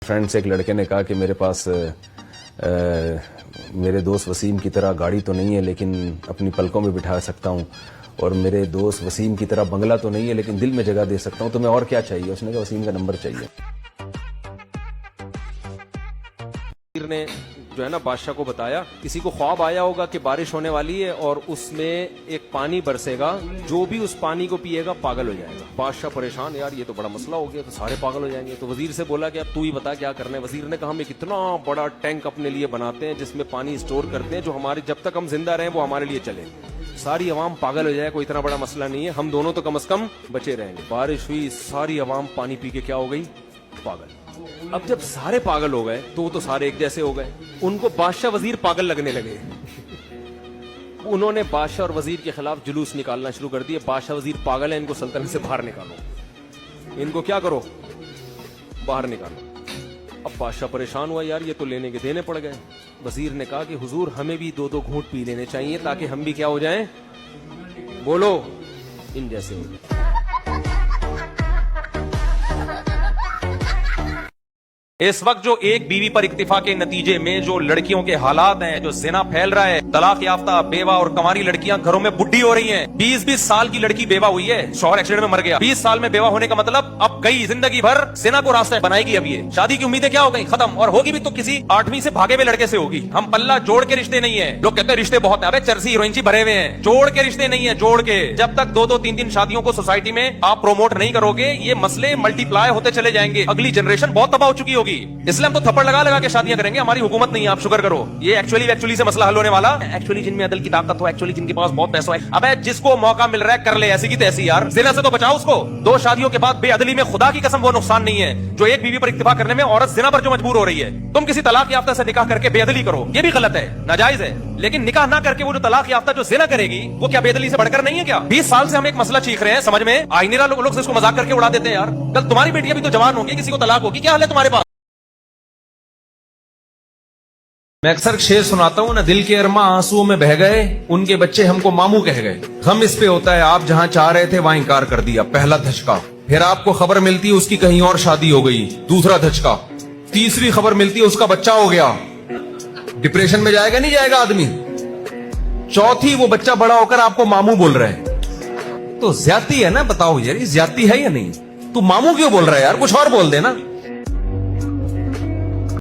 Friend से एक लड़के ने कहा कि मेरे पास मेरे दोस्त वसीम की तरह गाड़ी तो नहीं है लेकिन अपनी पलकों में बिठा सकता हूँ, और मेरे दोस्त वसीम की तरह बंगला तो नहीं है लेकिन दिल में जगह दे सकता हूँ, तो मैं और क्या चाहिए? उसने कहा वसीम का नंबर चाहिए। ने जो है ना बादशाह को बताया, किसी को ख्वाब आया होगा कि बारिश होने वाली है और उसमें एक पानी बरसेगा, जो भी उस पानी को पिएगा पागल हो जाएगा। बादशाह परेशान, यार ये तो बड़ा मसला हो गया, तो सारे पागल हो जाएंगे। तो वजीर से बोला कि अब तू ही बता क्या करना है। वजीर ने कहा हम एक इतना बड़ा टैंक अपने लिए बनाते हैं जिसमें पानी स्टोर करते हैं, जो हमारे जब तक हम जिंदा रहें वो हमारे लिए चले, सारी अवाम पागल हो जाए, कोई इतना बड़ा मसला नहीं है, हम दोनों तो कम से कम बचे रहेंगे। बारिश हुई, सारी अवाम पानी पी के क्या हो गई? पागल। अब जब सारे पागल हो गए तो वो तो सारे एक जैसे हो गए, उनको बादशाह वजीर पागल लगने लगे। उन्होंने बादशाह और वजीर के खिलाफ जुलूस निकालना शुरू कर दिए। बादशाह वजीर पागल है, इनको सल्तनत से बाहर निकालो, इनको क्या करो, बाहर निकालो। अब बादशाह परेशान हुआ, यार ये तो लेने के देने पड़ गए। वजीर ने कहा कि हुजूर हमें भी दो दो घूंट पी लेने चाहिए ताकि हम भी क्या हो जाएं, बोलो, इन जैसे हो जाए। इस वक्त जो एक बीवी पर इक्तिफा के नतीजे में जो लड़कियों के हालात हैं, जो जिना फैल रहा है, तलाक याफ्ता बेवा और कंवारी लड़कियां घरों में बुढ़ी हो रही हैं। 20-20 साल की लड़की बेवा हुई है, शौहर एक्सीडेंट में मर गया। 20 साल में बेवा होने का मतलब अब गई जिंदगी भर जिना को रास्ता बनाएगी। अब ये शादी की उम्मीदें क्या हो गई, खत्म, और होगी भी तो किसी 8वीं से भागे हुए लड़के से होगी। हम पल्ला जोड़ के रिश्ते नहीं है, लोग कहते हैं रिश्ते बहुत है, अबे चर्सी हीरोइन भरे हुए हैं, जोड़ के रिश्ते नहीं है, जोड़ के। जब तक 2-2, 3-3 शादियों को सोसाइटी में आप प्रोमोट नहीं करोगे, ये मसले मल्टीप्लाई होते चले जाएंगे, अगली जनरेशन बहुत तबाह हो चुकी होगी। इसलिए हम तो थप्पड़ लगा लगा के शादियां करेंगे, हमारी हुकूमत नहीं है, आप शुक्र करो। ये एक्चुअली से मसला हल होने वाला, एक्चुअली जिनमें अदल की ताकत हो, एक्चुअली जिनके पास बहुत पैसा है। अबे जिसको मौका मिल रहा है कर ले, ऐसी की तैसी यार, जिना से तो बचाओ उसको। 2 शादियों के बाद बेअदली में खुदा की कसम वो नुकसान नहीं है जो एक बीवी पर इक्तिफा करने में औरत जिना पर जो मजबूर हो रही है। तुम किसी तलाक याफ्ता से निकाह करके बेअदली करो, ये भी गलत है, नाजायज है, लेकिन निकाह ना करके वो जो तलाक याफ्ता जो जिना करेगी वो क्या बेअदली से बढ़कर नहीं है क्या? 20 साल से हम एक मसला सीख रहे हैं, समझ में आईनेरा लोग इसको मजाक करके उड़ा देते हैं। यार कल तुम्हारी बेटियां भी तो जवान होंगी, किसी को तलाक होगी, क्या हाल है तुम्हारे पास? मैं अक्सर शेर सुनाता हूँ ना, दिल के अरमा आंसुओं में बह गए, उनके बच्चे हमको मामू कह गए। हम इस पे होता है, आप जहाँ चाह रहे थे वहाँ इनकार कर दिया, पहला धचका। फिर आपको खबर मिलती है उसकी कहीं और शादी हो गई, दूसरा धचका। तीसरी खबर मिलती है उसका बच्चा हो गया, डिप्रेशन में जाएगा नहीं जाएगा आदमी। चौथी वो बच्चा बड़ा होकर आपको मामू बोल रहा है, तो ज्यादती है ना, बताओ यार, ज्यादती है या नहीं? तू मामू क्यों बोल रहा है यार, कुछ और बोल देना।